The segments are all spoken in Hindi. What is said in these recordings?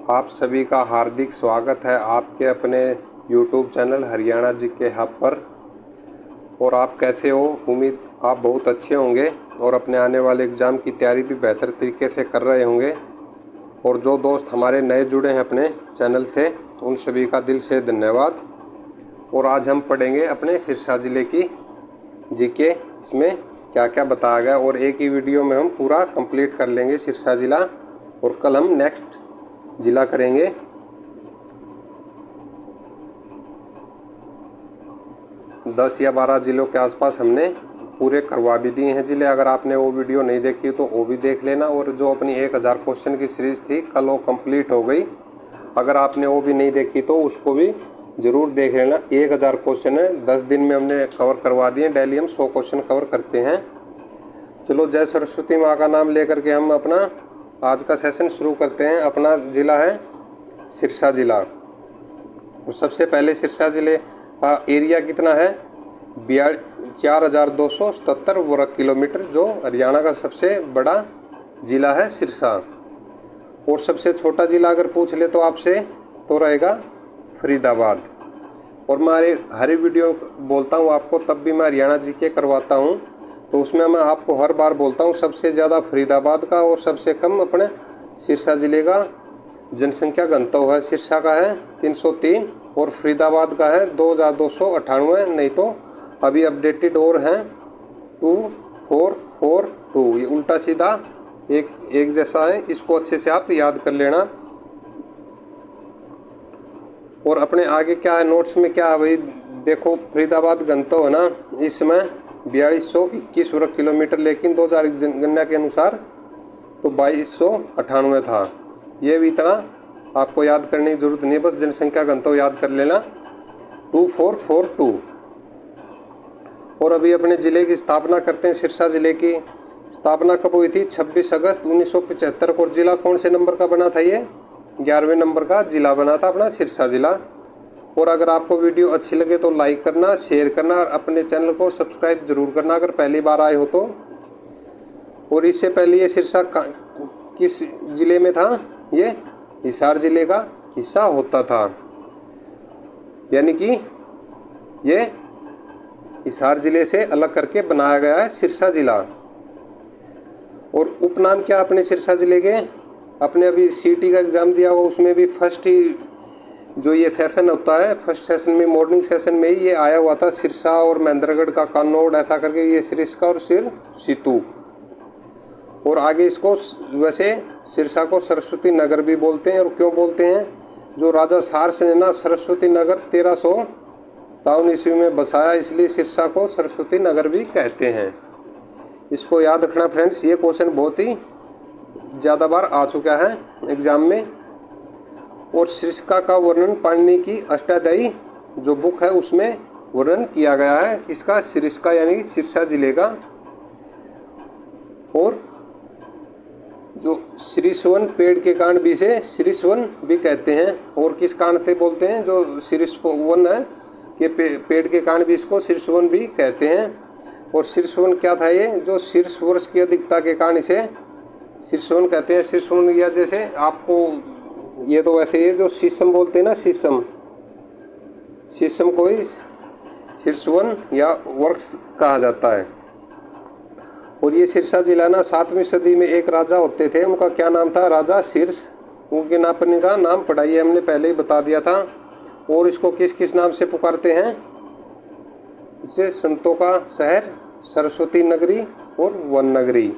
आप सभी का हार्दिक स्वागत है आपके अपने YouTube चैनल हरियाणा जी के हब पर। और आप कैसे हो? उम्मीद आप बहुत अच्छे होंगे और अपने आने वाले एग्ज़ाम की तैयारी भी बेहतर तरीके से कर रहे होंगे। और जो दोस्त हमारे नए जुड़े हैं अपने चैनल से, उन सभी का दिल से धन्यवाद। और आज हम पढ़ेंगे अपने सिरसा ज़िले की जीके, इसमें क्या क्या बताया गया, और एक ही वीडियो में हम पूरा कंप्लीट कर लेंगे सिरसा ज़िला। और कल हम नेक्स्ट ज़िला करेंगे। दस या 12 ज़िलों के आसपास हमने पूरे करवा भी दिए हैं ज़िले। अगर आपने वो वीडियो नहीं देखी तो वो भी देख लेना। और जो अपनी 1000 क्वेश्चन की सीरीज़ थी कल वो कंप्लीट हो गई। अगर आपने वो भी नहीं देखी तो उसको भी ज़रूर देख लेना। 1000 क्वेश्चन है, 10 दिन में हमने कवर करवा दिए। डेली हम 100 क्वेश्चन कवर करते हैं। चलो, जय सरस्वती माँ का नाम लेकर के हम अपना आज का सेशन शुरू करते हैं। अपना ज़िला है सिरसा ज़िला। और सबसे पहले सिरसा ज़िले का एरिया कितना है? 4277 वर्ग किलोमीटर, जो हरियाणा का सबसे बड़ा ज़िला है सिरसा। और सबसे छोटा ज़िला अगर पूछ ले तो आपसे तो रहेगा फरीदाबाद। और मैं हर वीडियो बोलता हूँ आपको, तब भी मैं हरियाणा जीके करवाता हूँ तो उसमें मैं आपको हर बार बोलता हूँ सबसे ज़्यादा फरीदाबाद का और सबसे कम अपने सिरसा ज़िले का जनसंख्या घनत्व है। सिरसा का है 303 और फरीदाबाद का है 2298। नहीं तो अभी अपडेटेड और हैं 2442। ये उल्टा सीधा एक जैसा है, इसको अच्छे से आप याद कर लेना। और अपने आगे क्या है नोट्स में, क्या है भाई देखो, फरीदाबाद घनत्व है ना इस समय 4221 वर्ग किलोमीटर, लेकिन 2000 जनगणना के अनुसार तो 2298 था। ये भी इतना आपको याद करने की ज़रूरत नहीं है, बस जनसंख्या घनत्व याद कर लेना 2442। और अभी अपने ज़िले की स्थापना करते हैं। सिरसा ज़िले की स्थापना कब हुई थी? 26 अगस्त 1975 को। और ज़िला कौन से नंबर का बना था? ये 11वें नंबर का ज़िला बना था अपना सिरसा ज़िला। और अगर आपको वीडियो अच्छी लगे तो लाइक करना, शेयर करना और अपने चैनल को सब्सक्राइब जरूर करना अगर पहली बार आए हो तो। और इससे पहले ये सिरसा किस ज़िले में था? ये हिसार ज़िले का हिस्सा होता था, यानी कि ये हिसार ज़िले से अलग करके बनाया गया है सिरसा ज़िला। और उपनाम क्या अपने सिरसा ज़िले के? अपने अभी सीटी का एग्ज़ाम दिया हुआ, उसमें भी फर्स्ट ही जो ये सेशन होता है, फर्स्ट सेशन में मॉर्निंग सेशन में ही ये आया हुआ था। सिरसा और महेंद्रगढ़ का कानोड़, ऐसा करके ये सिरसा और सिर सीतू। और आगे इसको वैसे सिरसा को सरस्वती नगर भी बोलते हैं। और क्यों बोलते हैं? जो राजा सारस ने ना सरस्वती नगर 1357 ईस्वी में बसाया, इसलिए सिरसा को सरस्वती नगर भी कहते हैं। इसको याद रखना फ्रेंड्स, ये क्वेश्चन बहुत ही ज़्यादा बार आ चुका है एग्ज़ाम में। और सिरसा का वर्णन पाणिनि की अष्टाध्यायी जो बुक है उसमें वर्णन किया गया है। किसका? सिरसा, यानी सिरसा ज़िले का। और जो शीर्षवन पेड़ के कारण भी से शीर्षवन भी कहते हैं। और किस कारण से बोलते हैं? जो शीर्षवन है कि पेड़ के कारण भी इसको शीर्षवन भी कहते हैं। और शीर्षवन क्या था? ये जो शीर्ष वर्ष की अधिकता के कारण इसे शीर्षवन कहते हैं। शीर्षवन या जैसे आपको ये तो वैसे ये जो शीशम बोलते हैं ना, शीशम को ही शीर्षवन या वृक्ष कहा जाता है। और ये सिरसा जिला ना 7वीं सदी में एक राजा होते थे, उनका क्या नाम था? राजा शीर्ष। उनके नापने का नाम पढ़ाइए, हमने पहले ही बता दिया था। और इसको किस किस नाम से पुकारते हैं? इसे संतों का शहर, सरस्वती नगरी और वन नगरी।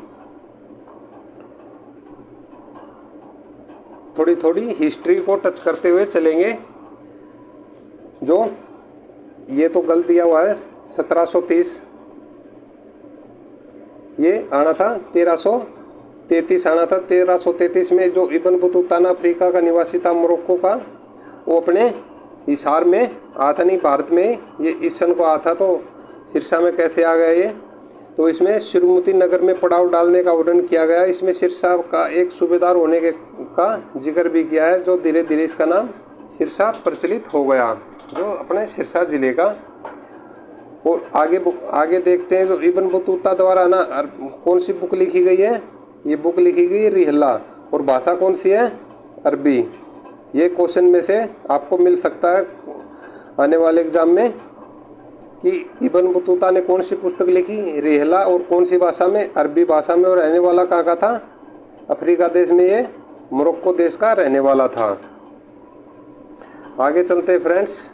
थोड़ी थोड़ी हिस्ट्री को टच करते हुए चलेंगे। जो ये तो गलत दिया हुआ है 1730, ये आना था 1333 आना था। 1333 में जो इब्न बतूता अफ्रीका का निवासी था, मोरक्को का, वो अपने हिसार में आया था, नहीं भारत में ये इस सन को आया था। तो सिरसा में कैसे आ गया ये? तो इसमें शिरमुती नगर में पड़ाव डालने का वर्णन किया गया। इसमें सिरसा का एक सूबेदार होने का जिक्र भी किया है, जो धीरे धीरे इसका नाम सिरसा प्रचलित हो गया, जो अपने सिरसा ज़िले का। और आगे देखते हैं जो इब्न बतूता द्वारा ना कौन सी बुक लिखी गई है? ये बुक लिखी गई है रिहला। और भाषा कौन सी है? अरबी। ये क्वेश्चन में से आपको मिल सकता है आने वाले एग्जाम में कि इब्न बतूता ने कौन सी पुस्तक लिखी, रिहला, और कौन सी भाषा में, अरबी भाषा में, और रहने वाला कहाँ का था, अफ्रीका देश में, ये मोरक्को देश का रहने वाला था। आगे चलते हैं फ्रेंड्स।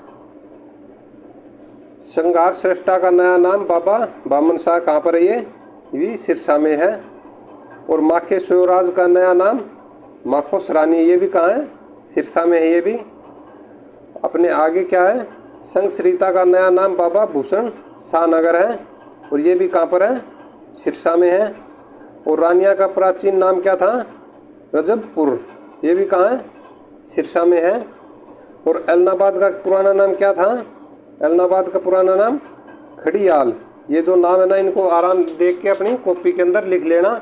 श्रृंगार श्रेष्ठा का नया नाम बाबा बामन शाह कहाँ पर है, ये भी सिरसा में है। और माखे स्वराज का नया नाम माखोस रानी, ये भी कहाँ है, सिरसा में है ये भी। अपने आगे क्या है, संघ सरिता का नया नाम बाबा भूषण शाहनगर है, और ये भी कहाँ पर है, सिरसा में है। और रानिया का प्राचीन नाम क्या था, रजबपुर, ये भी कहाँ है, सिरसा में है। और एलनाबाद का पुराना नाम क्या था, एलनाबाद का पुराना नाम खड़ियाल। ये जो नाम है ना, इनको आराम देख के अपनी कॉपी के अंदर लिख लेना,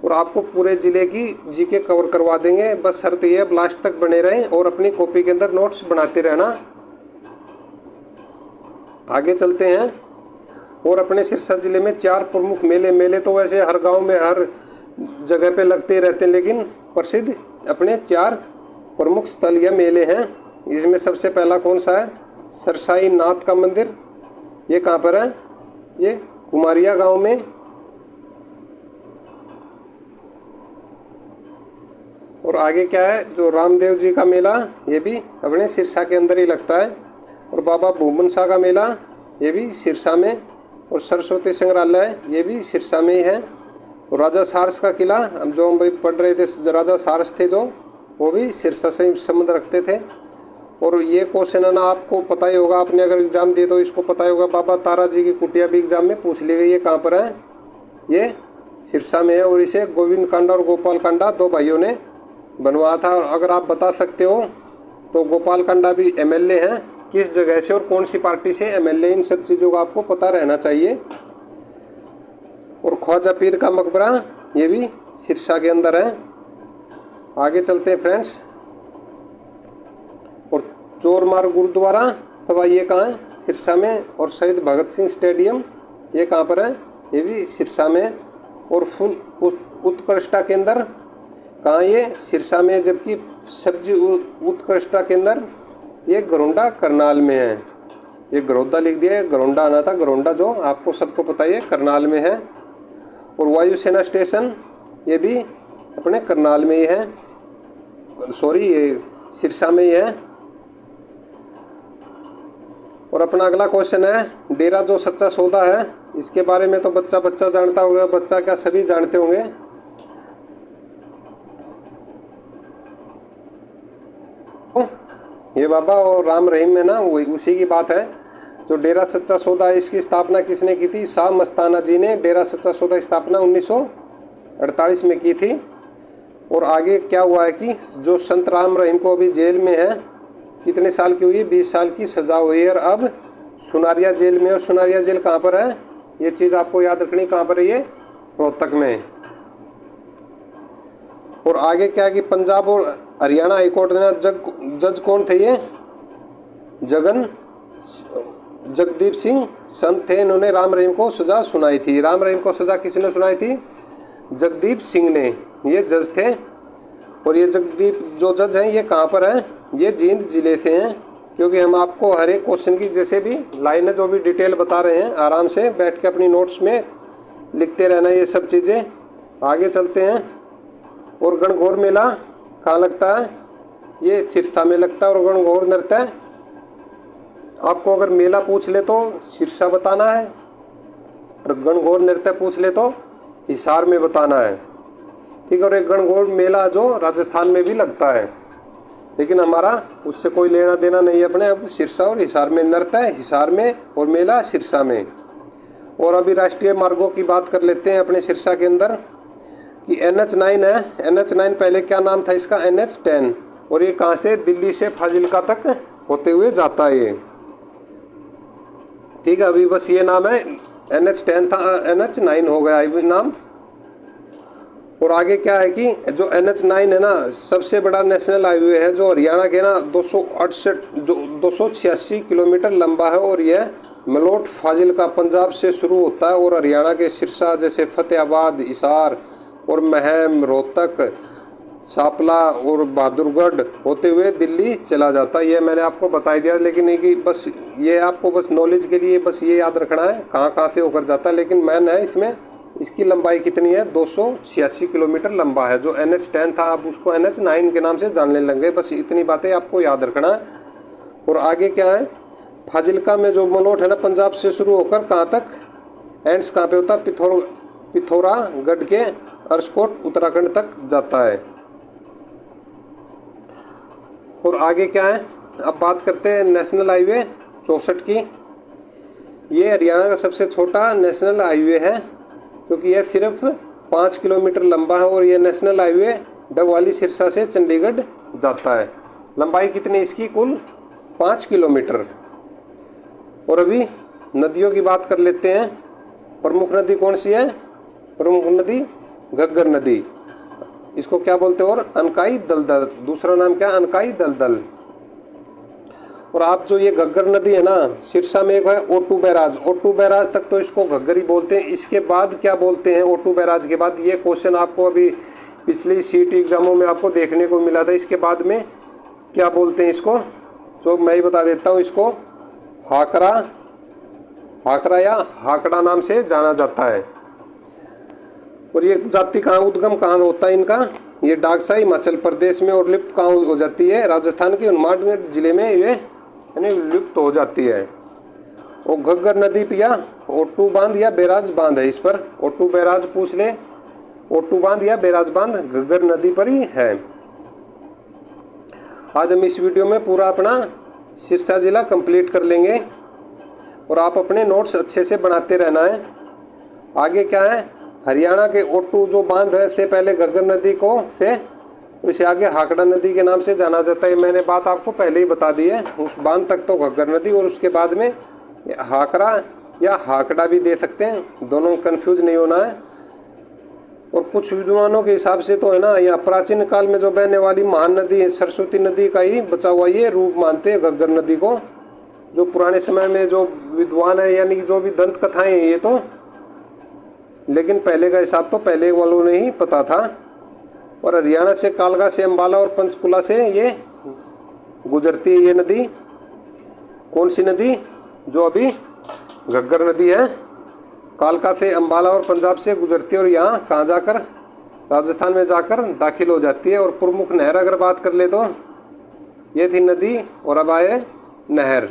और आपको पूरे ज़िले की जीके कवर करवा देंगे। बस शर्त ये है लास्ट तक बने रहें और अपनी कॉपी के अंदर नोट्स बनाते रहना। आगे चलते हैं। और अपने सिरसा ज़िले में 4 प्रमुख मेले तो वैसे हर गांव में हर जगह पे लगते रहते हैं, लेकिन प्रसिद्ध अपने 4 प्रमुख स्थल या मेले हैं। इसमें सबसे पहला कौन सा है, सरसाई नाथ का मंदिर, ये कहाँ पर है, ये कुमारिया गांव में। और आगे क्या है, जो रामदेव जी का मेला, ये भी अपने सिरसा के अंदर ही लगता है। और बाबा भूमन शाह का मेला, ये भी सिरसा में। और सरस्वती संग्रहालय, ये भी सिरसा में ही है। और राजा सारस का किला, हम जो हम भाई पढ़ रहे थे, राजा सारस थे जो, वो भी सिरसा से संबंध रखते थे। और ये क्वेश्चन है ना, आपको पता ही होगा, आपने अगर एग्ज़ाम दिए तो इसको पता ही होगा। बाबा तारा जी की कुटिया भी एग्ज़ाम में पूछ ली गई, ये कहाँ पर है, ये सिरसा में है। और इसे गोविंद कांडा और गोपाल कांडा 2 भाइयों ने बनवाया था। और अगर आप बता सकते हो तो गोपाल कांडा भी एमएलए हैं, किस जगह से और कौन सी पार्टी से एमएलए, इन सब चीज़ों का आपको पता रहना चाहिए। और ख्वाजा पीर का मकबरा, ये भी सिरसा के अंदर है। आगे चलते हैं फ्रेंड्स। और चोरमार गुरुद्वारा सभा, ये कहाँ है, सिरसा में। और शहीद भगत सिंह स्टेडियम, ये कहाँ पर है, ये भी सिरसा में। और फुल उत्कृष्टता केंद्र कहाँ, ये सिरसा में। जबकि सब्जी उत्कृष्टता केंद्र, ये गरोंडा करनाल में है। ये गरोदा लिख दिया है, गरोंडा आना था, गरोंडा जो आपको सबको पता है करनाल में है। और वायुसेना स्टेशन, ये भी अपने करनाल में ही है, सॉरी ये सिरसा में ही है। और अपना अगला क्वेश्चन है, डेरा जो सच्चा सौदा है, इसके बारे में तो बच्चा जानता होगा, बच्चा क्या सभी जानते होंगे। ये बाबा और राम रहीम है ना, वही उसी की बात है। जो डेरा सच्चा सौदा है, इसकी स्थापना किसने की थी, शाह मस्ताना जी ने डेरा सच्चा सौदा की स्थापना 1948 में की थी। और आगे क्या हुआ है कि जो संत राम रहीम को अभी जेल में है, कितने साल की हुई है, 20 साल की सज़ा हुई है, और अब सुनारिया जेल में। और सुनारिया जेल कहाँ पर है, ये चीज़ आपको याद रखनी, कहाँ पर है, ये रोहतक में। और आगे क्या है कि पंजाब और हरियाणा हाईकोर्ट ने जज कौन थे, ये जगदीप सिंह संत थे, इन्होंने राम रहीम को सज़ा सुनाई थी। राम रहीम को सज़ा किसने सुनाई थी, जगदीप सिंह ने, ये जज थे। और ये जगदीप जो जज हैं, ये कहाँ पर हैं, ये जींद जिले से हैं। क्योंकि हम आपको हर एक क्वेश्चन की जैसे भी लाइन है, जो भी डिटेल बता रहे हैं, आराम से बैठ के अपनी नोट्स में लिखते रहना ये सब चीज़ें। आगे चलते हैं। और गणगौर मेला कहाँ लगता है, ये सिरसा में लगता है। और गणगौर नृत्य, आपको अगर मेला पूछ ले तो सिरसा बताना है, और गणगौर नृत्य पूछ ले तो हिसार में बताना है, ठीक है। और एक गणगौर मेला जो राजस्थान में भी लगता है, लेकिन हमारा उससे कोई लेना देना नहीं है अपने। अब सिरसा और हिसार में नृत्य है, हिसार में, और मेला सिरसा में। और अभी राष्ट्रीय मार्गों की बात कर लेते हैं अपने सिरसा के अंदर कि NH9 है। NH9 पहले क्या नाम था इसका, NH10। और ये कहाँ से, दिल्ली से फाजिल्का तक होते हुए जाता है ये, ठीक है। अभी बस ये नाम है, NH10 था, NH9 हो गया अभी नाम। और आगे क्या है कि जो NH9 है ना, सबसे बड़ा नेशनल हाईवे है, जो हरियाणा के ना 286 किलोमीटर लंबा है। और यह मलोट फाजिल्का पंजाब से शुरू होता है, और हरियाणा के सिरसा जैसे फतेहाबाद, हिसार और महम, रोहतक, सापला और बहादुरगढ़ होते हुए दिल्ली चला जाता है। ये मैंने आपको बता दिया, लेकिन बस ये आपको बस नॉलेज के लिए बस ये याद रखना है कहाँ कहाँ से होकर जाता है। लेकिन मैन है इसमें, इसकी लंबाई कितनी है, 286 किलोमीटर लंबा है। जो NH10 था आप उसको NH9 के नाम से जानने लग गए। बस इतनी बातें आपको याद रखना है। और आगे क्या है, फाजिल्का में जो मलोट है ना, पंजाब से शुरू होकर कहाँ तक एंड्स कहाँ पे होता है, पिथौरागढ़ के अर्शकोट उत्तराखंड तक जाता है। और आगे क्या है, अब बात करते हैं नेशनल हाईवे 64 की। ये हरियाणा का सबसे छोटा नेशनल हाईवे है, क्योंकि यह सिर्फ 5 किलोमीटर लंबा है। और ये नेशनल हाईवे डबवाली सिरसा से चंडीगढ़ जाता है। लंबाई कितनी इसकी, कुल 5 किलोमीटर। और अभी नदियों की बात कर लेते हैं। प्रमुख नदी कौन सी है, प्रमुख नदी घग्गर नदी, इसको क्या बोलते हैं, और अनकाई दलदल, दूसरा नाम क्या है, अनकाई दलदल। और आप जो ये घग्गर नदी है ना, सिरसा में एक है ओटू बैराज, ओटू बैराज तक तो इसको घग्गर ही बोलते हैं। इसके बाद क्या बोलते हैं, ओटू बैराज के बाद, ये क्वेश्चन आपको अभी पिछली सीटी एग्जामों में आपको देखने को मिला था। इसके बाद में क्या बोलते हैं इसको, तो मैं ही बता देता हूँ। इसको हाकरा या हाकड़ा नाम से जाना जाता है। और ये जाति कहाँ, उद्गम कहाँ होता है इनका, ये डागसा हिमाचल प्रदेश में, और लिप्त कहाँ हो जाती है, राजस्थान के हनुमानगढ़ जिले में ये यानी लिप्त हो जाती है। और घग्गर नदी पे या ओटू बांध या बैराज बांध है, इस पर ओटू बैराज पूछ ले, ओटू बांध या बैराज बांध घग्गर नदी पर ही है। आज हम इस वीडियो में पूरा अपना सिरसा जिला कंप्लीट कर लेंगे। और आप अपने नोट्स अच्छे से बनाते रहना है। आगे क्या है, हरियाणा के ओटू जो बांध है से पहले घग्गर नदी को से इसे आगे हाकड़ा नदी के नाम से जाना जाता है। मैंने बात आपको पहले ही बता दी है। उस बांध तक तो घग्गर नदी, और उसके बाद में हाकरा या हाकड़ा भी दे सकते हैं, दोनों कंफ्यूज नहीं होना है। और कुछ विद्वानों के हिसाब से तो है ना, यहाँ प्राचीन काल में जो बहने वाली महान नदी है सरस्वती नदी का ही बचा हुआ ये रूप मानते हैं घग्गर नदी को। जो पुराने समय में जो विद्वान है, यानी जो भी दंत कथाएं हैं ये तो, लेकिन पहले का हिसाब तो पहले वालों ने ही पता था। और हरियाणा से कालका से अम्बाला और पंचकुला से ये गुजरती है। ये नदी कौन सी नदी, जो अभी घग्गर नदी है, कालका से अम्बाला और पंजाब से गुजरती है। और यहाँ कहाँ जाकर, राजस्थान में जाकर दाखिल हो जाती है। और प्रमुख नहर अगर बात कर ले तो ये थी नदी, और अब आए नहर।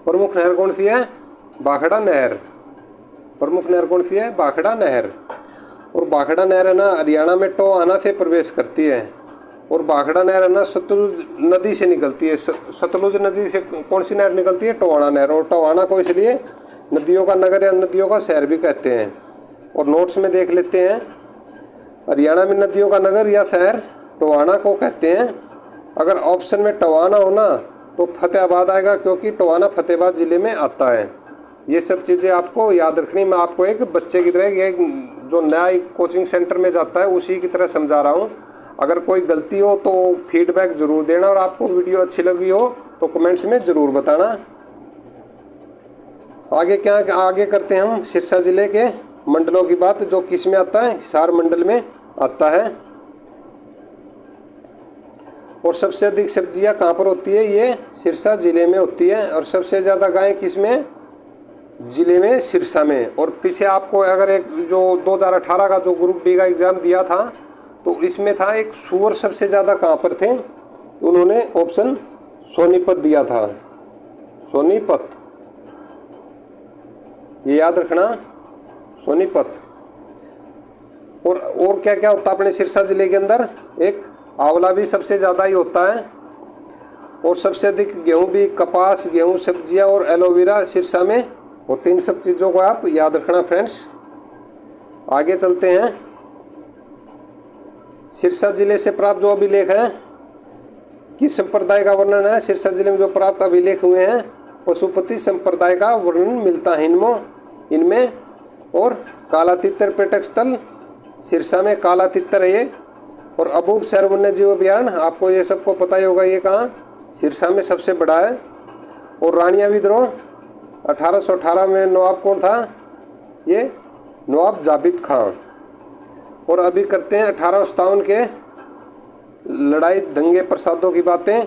प्रमुख नहर कौन सी है, भाखड़ा नहर। प्रमुख नहर कौन सी है, भाखड़ा नहर। और भाखड़ा नहर है ना हरियाणा में टोहाना से प्रवेश करती है। और भाखड़ा नहर है ना सतलुज नदी से निकलती है। सतलुज नदी से कौन सी नहर निकलती है, टोहाना नहर। और टोहाना को इसलिए नदियों का नगर या नदियों का शहर भी कहते हैं। और नोट्स में देख लेते हैं, हरियाणा में नदियों का नगर या शहर टोहाना को कहते हैं। अगर ऑप्शन में टोहाना हो ना तो फतेहाबाद आएगा, क्योंकि टोहाना फतेहाबाद ज़िले में आता है। ये सब चीज़ें आपको याद रखनी। मैं आपको एक बच्चे की तरह, एक जो नया कोचिंग सेंटर में जाता है उसी की तरह समझा रहा हूँ। अगर कोई गलती हो तो फीडबैक ज़रूर देना, और आपको वीडियो अच्छी लगी हो तो कमेंट्स में ज़रूर बताना। आगे क्या, आगे करते हैं हम सिरसा ज़िले के मंडलों की बात, जो किस में आता है, हिसार मंडल में आता है। और सबसे अधिक सब्जियां कहाँ पर होती है, ये सिरसा ज़िले में होती है। और सबसे ज़्यादा गायें किस में, ज़िले में, सिरसा में। और पीछे आपको अगर एक जो 2018 का जो ग्रुप डी का एग्ज़ाम दिया था तो इसमें था एक सूअर सबसे ज़्यादा कहाँ पर थे, उन्होंने ऑप्शन सोनीपत दिया था, सोनीपत, ये याद रखना, सोनीपत। और क्या क्या होता है अपने सिरसा ज़िले के अंदर, एक आंवला भी सबसे ज़्यादा ही होता है। और सबसे अधिक गेहूं भी, कपास, गेहूं, सब्जियां और एलोवेरा सिरसा में होती। इन सब चीज़ों को आप याद रखना फ्रेंड्स। आगे चलते हैं, सिरसा जिले से प्राप्त जो अभिलेख है, किस संप्रदाय का वर्णन है, सिरसा जिले में जो प्राप्त अभिलेख हुए हैं पशुपति संप्रदाय का वर्णन मिलता है इनमें। और काला तितर पर्यटक स्थल सिरसा में काला तितर है ये। और अबूब शहर वन्य जीव अभ्यारण्य, आपको ये सबको पता ही होगा, ये कहाँ, सिरसा में सबसे बड़ा है। और रानिया विद्रोह 1818 में नवाब कौन था, ये नवाब जाबित खां। और अभी करते हैं 1857 के लड़ाई दंगे प्रसादों की बातें।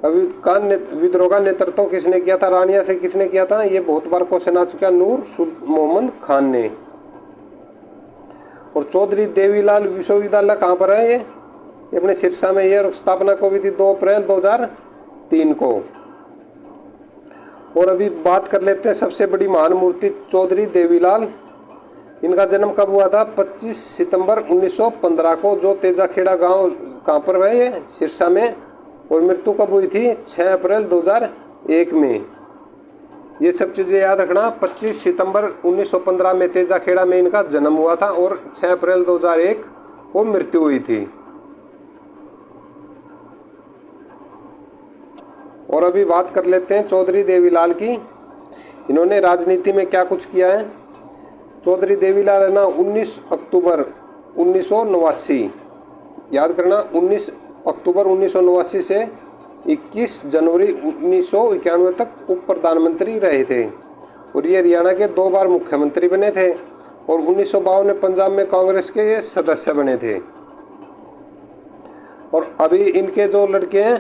अभी का विद्रोह का नेतृत्व किसने किया था, रानिया से किसने किया था, ये बहुत बार क्वेश्चन आ चुका, नूर मोहम्मद खान ने। और चौधरी देवीलाल विश्वविद्यालय कहाँ पर है, ये अपने सिरसा में। ये स्थापना को भी थी 2 अप्रैल 2003 को। और अभी बात कर लेते हैं सबसे बड़ी महान मूर्ति चौधरी देवीलाल। इनका जन्म कब हुआ था, 25 सितंबर 1915 को, जो तेजाखेड़ा गांव कहाँ पर है, ये सिरसा में। और मृत्यु कब हुई थी, 6 अप्रैल 2001 में। ये सब चीज़ें याद रखना। 25 सितंबर 1915 में तेजाखेड़ा में इनका जन्म हुआ था और 6 अप्रैल 2001 को मृत्यु हुई थी। और अभी बात कर लेते हैं चौधरी देवीलाल की। इन्होंने राजनीति में क्या कुछ किया है। चौधरी देवीलाल है ना 19 अक्टूबर 1989, याद करना, 19 अक्टूबर 1989 से 21 जनवरी 1991 तक उप प्रधानमंत्री रहे थे। और ये हरियाणा के 2 बार मुख्यमंत्री बने थे। और 1952 में पंजाब में कांग्रेस के ये सदस्य बने थे। और अभी इनके जो लड़के हैं,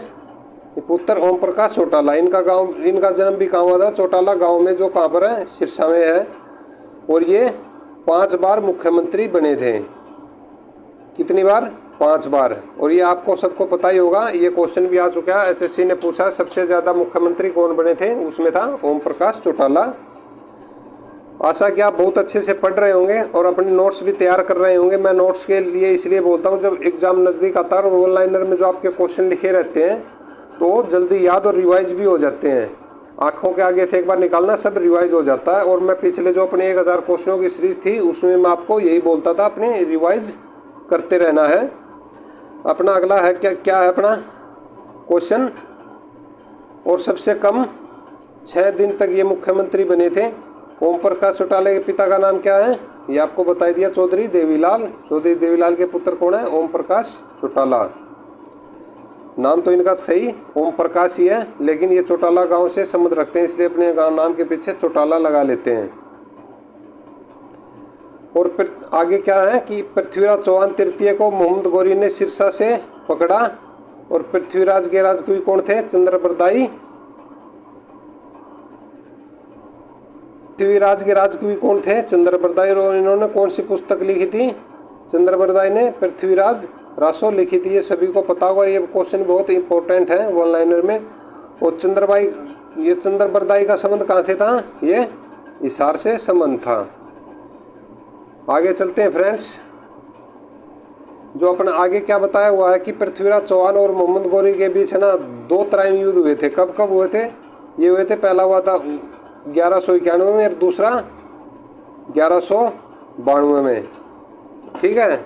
पुत्र ओम प्रकाश चौटाला, इनका जन्म भी कहाँ हुआ था, चौटाला गांव में, जो कहाँ पर है, सिरसा में है। और ये 5 बार मुख्यमंत्री बने थे। कितनी बार, 5 बार। और ये आपको सबको पता ही होगा, ये क्वेश्चन भी आ चुका है, HSC ने पूछा सबसे ज़्यादा मुख्यमंत्री कौन बने थे, उसमें था ओम प्रकाश चौटाला। आशा कि आप बहुत अच्छे से पढ़ रहे होंगे और अपने नोट्स भी तैयार कर रहे होंगे। मैं नोट्स के लिए इसलिए बोलता हूँ, जब एग्ज़ाम नज़दीक आता है और ऑनलाइनर में जो आपके क्वेश्चन लिखे रहते हैं तो जल्दी याद और रिवाइज भी हो जाते हैं। आँखों के आगे से एक बार निकालना, सब रिवाइज हो जाता है। और मैं पिछले जो अपने 1000 क्वेश्चनों की सीरीज थी उसमें मैं आपको यही बोलता था, अपने रिवाइज करते रहना है। अपना अगला है क्या है अपना क्वेश्चन। और सबसे कम 6 दिन तक ये मुख्यमंत्री बने थे। ओम प्रकाश चौटाला के पिता का नाम क्या है, ये आपको बता दिया, चौधरी देवीलाल। चौधरी देवीलाल के पुत्र कौन है, ओम प्रकाश चौटाला। नाम तो इनका सही ओम प्रकाश ही है, लेकिन ये चौटाला गांव से संबंध रखते हैं, इसलिए अपने गांव नाम के पीछे चौटाला लगा लेते हैं। और फिर आगे क्या है कि पृथ्वीराज चौहान तृतीय को मोहम्मद गौरी ने सिरसा से पकड़ा। और पृथ्वीराज के राजकवि कौन थे, चंद्रबरदाई। पृथ्वीराज के राजकवि कौन थे, चंद्रबरदाई। और इन्होंने कौन सी पुस्तक लिखी थी, चंद्रबरदाई ने पृथ्वीराज रासो लिखी थी। ये सभी को पता होगा, ये क्वेश्चन बहुत इंपॉर्टेंट है ऑनलाइनर में। और चंद्रबरदाई का संबंध कहाँ से था, ये हिसार से संबंध था। आगे चलते हैं फ्रेंड्स। जो अपना आगे क्या बताया हुआ है कि पृथ्वीराज चौहान और मोहम्मद गौरी के बीच है ना 2 तराइन युद्ध हुए थे। कब कब हुए थे, ये हुए थे, पहला हुआ था 1191 में और दूसरा 1192 में, ठीक है।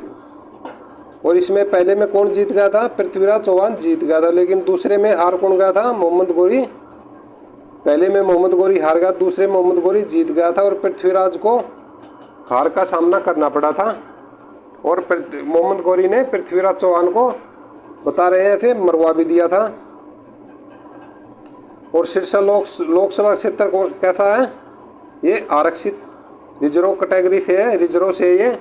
और इसमें पहले में कौन जीत गया था, पृथ्वीराज चौहान जीत गया था, लेकिन दूसरे में हार कौन गया था, मोहम्मद गौरी। पहले में मोहम्मद गौरी हार गया, दूसरे मोहम्मद गौरी जीत गया था। और पृथ्वीराज को हार का सामना करना पड़ा था। और मोहम्मद गौरी ने पृथ्वीराज चौहान को बता रहे हैं ऐसे मरवा भी दिया था। और सिरसा लोकसभा क्षेत्र कैसा है, ये आरक्षित रिजर्व कैटेगरी से है, रिजर्व से ये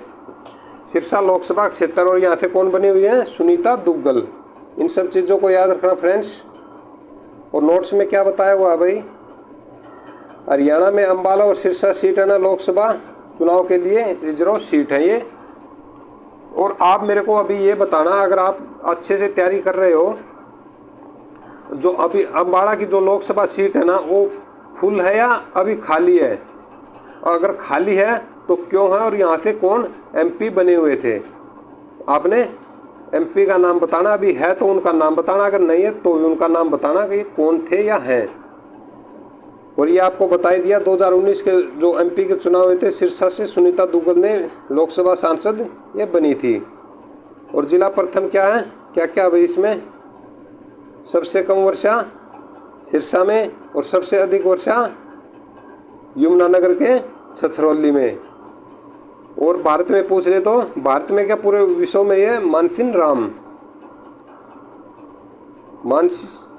सिरसा लोकसभा क्षेत्र। और यहाँ से कौन बनी हुई है, सुनीता दुग्गल। इन सब चीज़ों को याद रखना फ्रेंड्स। और नोट्स में क्या बताया हुआ है भाई, हरियाणा में अंबाला और सिरसा सीट है ना लोकसभा चुनाव के लिए रिजर्व सीट है ये। और आप मेरे को अभी ये बताना, अगर आप अच्छे से तैयारी कर रहे हो, जो अभी अंबाला की जो लोकसभा सीट है ना वो फुल है या अभी खाली है। अगर खाली है तो क्यों है, और यहाँ से कौन MP बने हुए थे, आपने MP का नाम बताना। अभी है तो उनका नाम बताना, अगर नहीं है तो भी उनका नाम बताना कि ये कौन थे या हैं। और ये आपको बता ही दिया 2019 के जो MP के चुनाव हुए थे, सिरसा से सुनीता दुग्गल ने लोकसभा सांसद ये बनी थी। और जिला प्रथम क्या है, क्या क्या भाई इसमें, सबसे कम वर्षा सिरसा में और सबसे अधिक वर्षा यमुनानगर के छछरौली में। और भारत में पूछ ले तो भारत में क्या पूरे विश्व में ये मानसिन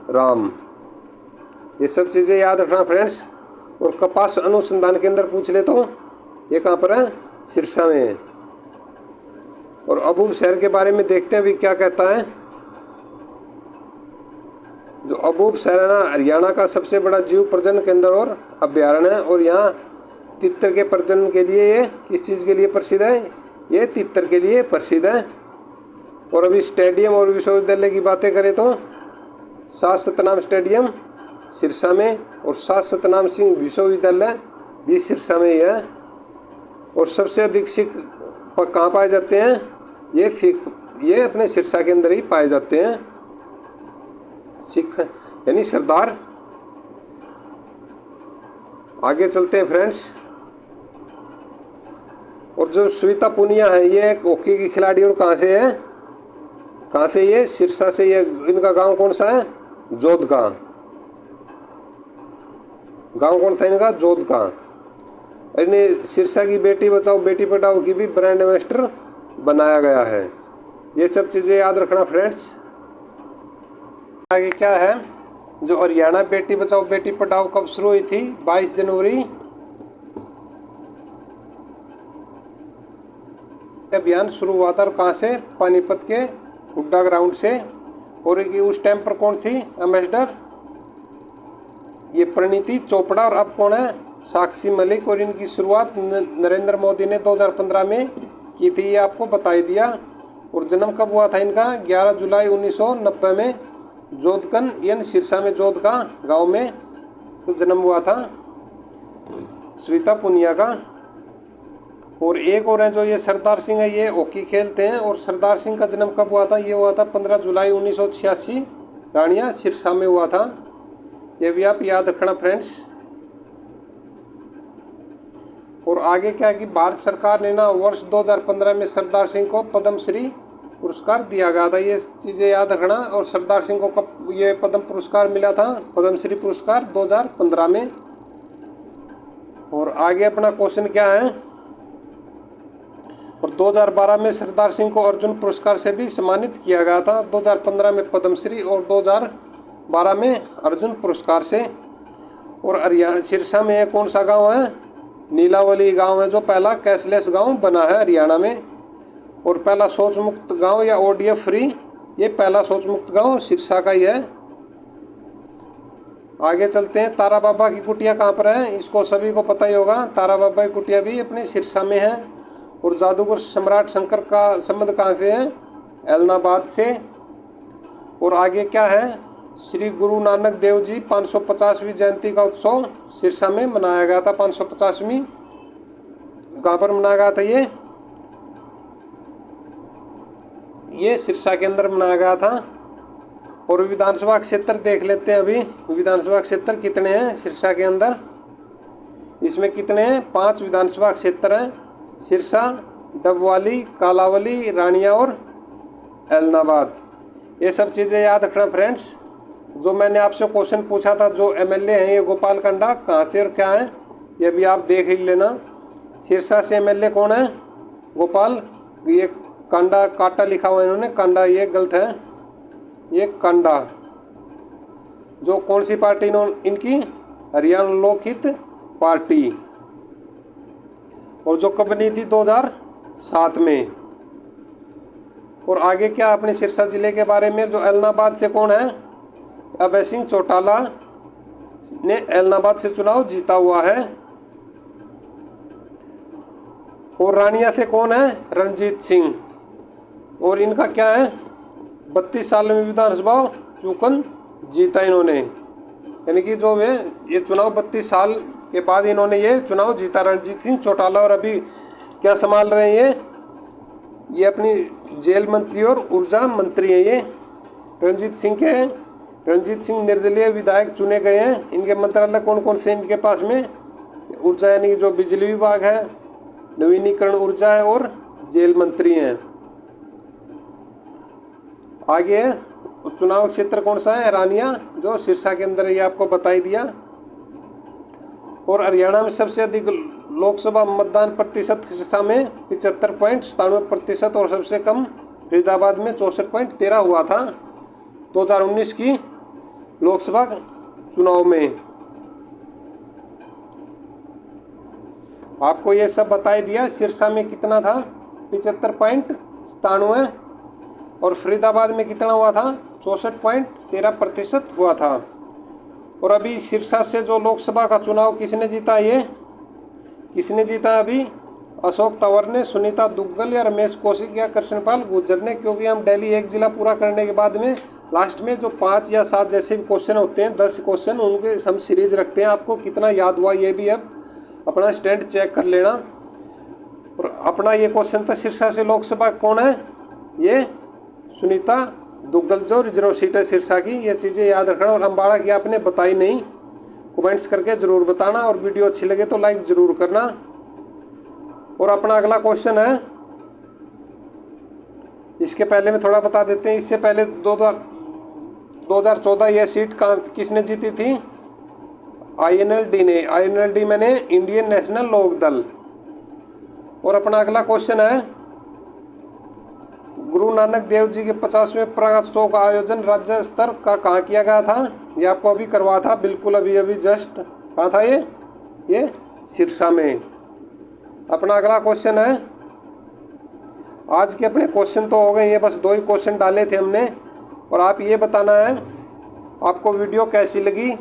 राम, ये सब चीज़ें याद रखना फ्रेंड्स। और कपास अनुसंधान केंद्र पूछ ले तो ये कहाँ पर है, सिरसा में है। और अबूब शहर के बारे में देखते हैं अभी क्या कहता है। जो अबूब शहर है ना, हरियाणा का सबसे बड़ा जीव प्रजनन केंद्र और अभ्यारण्य है, और यहाँ तितर के प्रजनन के लिए ये किस चीज़ के लिए प्रसिद्ध है? ये तितर के लिए प्रसिद्ध है। और अभी स्टेडियम और विश्वविद्यालय की बातें करें तो सात सतनाम स्टेडियम सिरसा में और सात सतनाम सिंह विश्वविद्यालय भी सिरसा में ही है। और सबसे अधिक सिख कहाँ पाए जाते हैं? ये अपने सिरसा के अंदर ही पाए जाते हैं, सिख यानी सरदार। आगे चलते हैं फ्रेंड्स। और जो श्वेता पुनिया है ये एक हॉकी की खिलाड़ी, और कहाँ से है? कहाँ से? ये सिरसा से। ये इनका गांव कौन सा है? जोधका। गांव कौन सा इनका? जोधका। इन्हें सिरसा की बेटी बचाओ बेटी पढ़ाओ की भी ब्रांड एम्बेसडर बनाया गया है। ये सब चीज़ें याद रखना फ्रेंड्स। आगे क्या है? जो हरियाणा बेटी बचाओ बेटी पढ़ाओ कब शुरू हुई थी? 22 जनवरी। अभियान शुरू हुआ था, और कहाँ से? पानीपत के हुड्डा ग्राउंड से। और उस टाइम पर कौन थी एम्बेसडर? ये परिणीति चोपड़ा। और अब कौन है? साक्षी मलिक। और इनकी शुरुआत नरेंद्र मोदी ने 2015 में की थी, ये आपको बता ही दिया। और जन्म कब हुआ था इनका? 11 जुलाई 1990 में जोधकन यानी सिरसा में जोधका गांव में तो जन्म हुआ था श्वेता पुनिया का। और एक और है जो ये सरदार सिंह है, ये हॉकी खेलते हैं। और सरदार सिंह का जन्म कब हुआ था? ये हुआ था 15 जुलाई 1986 रानिया सिरसा में हुआ था। ये भी आप याद रखना फ्रेंड्स। और आगे क्या है कि भारत सरकार ने ना वर्ष 2015 में सरदार सिंह को पद्म श्री पुरस्कार दिया गया था, ये चीज़ें याद रखना। और सरदार सिंह को कब ये पद्म पुरस्कार मिला था? पद्म श्री पुरस्कार 2015 में। और आगे अपना क्वेश्चन क्या है? और 2012 में सरदार सिंह को अर्जुन पुरस्कार से भी सम्मानित किया गया था। 2015 में पद्मश्री और 2012 में अर्जुन पुरस्कार से। और हरियाणा सिरसा में एक कौन सा गांव है? नीलावली गांव है, जो पहला कैशलेस गांव बना है हरियाणा में। और पहला शौच मुक्त गांव या ओडीएफ फ्री, ये पहला शौच मुक्त गांव सिरसा का ही है। आगे चलते हैं। तारा बाबा की कुटिया कहाँ पर है? इसको सभी को पता ही होगा। तारा बाबा की कुटिया भी अपने सिरसा में है। और जादूगर सम्राट शंकर का संबंध कहाँ से है? एलनाबाद से। और आगे क्या है? श्री गुरु नानक देव जी 550वीं जयंती का उत्सव सिरसा में मनाया गया था। 550वीं कहाँ पर मनाया गया था? ये सिरसा के अंदर मनाया गया था। और विधानसभा क्षेत्र देख लेते हैं अभी। विधानसभा क्षेत्र कितने हैं सिरसा के अंदर? इसमें कितने हैं? 5 विधानसभा क्षेत्र हैं। सिरसा, डबवाली, कालावली, रानिया और एलनाबाद। ये सब चीज़ें याद रखना फ्रेंड्स। जो मैंने आपसे क्वेश्चन पूछा था, जो एमएलए हैं ये गोपाल कांडा कहाँ से और क्या है, ये भी आप देख ही लेना। सिरसा से एमएलए कौन है? गोपाल। ये कांडा काटा लिखा हुआ है इन्होंने, कांडा ये गलत है, ये कांडा। जो कौन सी पार्टी इनकी? हरियाणा लोकहित पार्टी। और जो कब बनी थी? 2007 में। और आगे क्या अपने सिरसा जिले के बारे में? जो एलनाबाद से कौन है? अभय सिंह चौटाला ने एलनाबाद से चुनाव जीता हुआ है। और रानिया से कौन है? रणजीत सिंह। और इनका क्या है? 32 साल में विधानसभा चुकन जीता इन्होंने, यानी कि जो वे ये चुनाव 32 साल के बाद इन्होंने ये चुनाव जीता रणजीत सिंह चौटाला। और अभी क्या संभाल रहे हैं? ये अपनी जेल मंत्री और ऊर्जा मंत्री हैं ये रणजीत सिंह के। रणजीत सिंह निर्दलीय विधायक चुने गए हैं। इनके मंत्रालय कौन कौन से इनके पास में? ऊर्जा यानी कि जो बिजली विभाग है, नवीनीकरण ऊर्जा है और जेल मंत्री हैं। आगे चुनाव क्षेत्र कौन सा है? रानिया, जो सिरसा के अंदर, ये आपको बता ही दिया। और हरियाणा में सबसे अधिक लोकसभा मतदान प्रतिशत सिरसा में 75.97% और सबसे कम फरीदाबाद में 64.13 हुआ था 2019 की लोकसभा चुनाव में। आपको ये सब बता ही दिया। सिरसा में कितना था? 75. 97 और फरीदाबाद में कितना हुआ था 64.13% हुआ था। और अभी सिरसा से जो लोकसभा का चुनाव किसने जीता, ये किसने जीता अभी, अशोक तंवर ने, सुनीता दुग्गल या रमेश कौशिक या कृष्णपाल गुर्जर ने। क्योंकि हम डेली एक जिला पूरा करने के बाद में लास्ट में जो 5 या 7 जैसे भी क्वेश्चन होते हैं, 10 क्वेश्चन, उनके हम सीरीज रखते हैं। आपको कितना याद हुआ ये भी अब अपना स्टैंड चेक कर लेना। और अपना ये क्वेश्चन था सिरसा से लोकसभा कौन है, ये सुनीता दुग्गल जो रिजर्व सीट है सिरसा की। ये चीज़ें याद रखना। और अम्बाड़ा की आपने बताई नहीं, कमेंट्स करके ज़रूर बताना। और वीडियो अच्छी लगे तो लाइक ज़रूर करना। और अपना अगला क्वेश्चन है, इसके पहले में थोड़ा बता देते हैं। इससे पहले 2014 यह सीट किसने जीती थी, INLD ने। INLD मैंने इंडियन नेशनल लोक दल। और अपना अगला क्वेश्चन है, गुरु नानक देव जी के 50वें प्रकाशोत्सव का आयोजन राज्य स्तर का कहाँ किया गया था, ये आपको अभी करवा था, बिल्कुल अभी जस्ट। कहाँ था ये सिरसा में। अपना अगला क्वेश्चन है, आज के अपने क्वेश्चन तो हो गए, ये बस 2 ही क्वेश्चन डाले थे हमने। और आप ये बताना है आपको वीडियो कैसी लगी।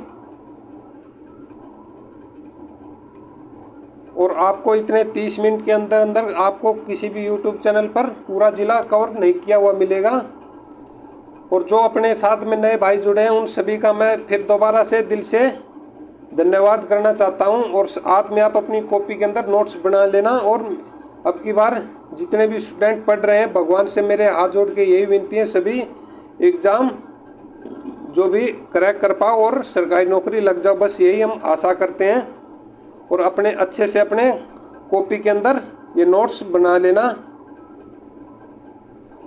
और आपको इतने 30 मिनट के अंदर अंदर आपको किसी भी YouTube चैनल पर पूरा ज़िला कवर नहीं किया हुआ मिलेगा। और जो अपने साथ में नए भाई जुड़े हैं उन सभी का मैं फिर दोबारा से दिल से धन्यवाद करना चाहता हूं। और साथ में आप अपनी कॉपी के अंदर नोट्स बना लेना। और अब की बार जितने भी स्टूडेंट पढ़ रहे हैं, भगवान से मेरे हाथ जोड़ के यही विनती है, सभी एग्ज़ाम जो भी क्रैक कर पाओ और सरकारी नौकरी लग जाओ, बस यही हम आशा करते हैं। और अपने अच्छे से अपने कॉपी के अंदर ये नोट्स बना लेना।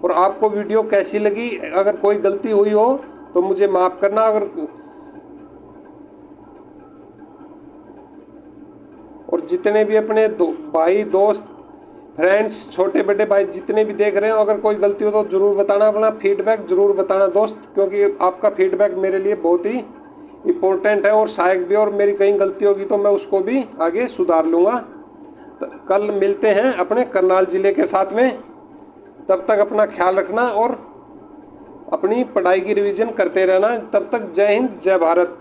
और आपको वीडियो कैसी लगी, अगर कोई गलती हुई हो तो मुझे माफ़ करना। और जितने भी अपने भाई दोस्त फ्रेंड्स छोटे बड़े भाई जितने भी देख रहे हो, अगर कोई गलती हो तो ज़रूर बताना, अपना फीडबैक ज़रूर बताना दोस्त, क्योंकि आपका फीडबैक मेरे लिए बहुत ही इम्पोर्टेंट है और सहायक भी। और मेरी कहीं गलती होगी तो मैं उसको भी आगे सुधार लूँगा। कल मिलते हैं अपने करनाल ज़िले के साथ में। तब तक अपना ख्याल रखना और अपनी पढ़ाई की रिवीजन करते रहना। तब तक जय हिंद, जय भारत।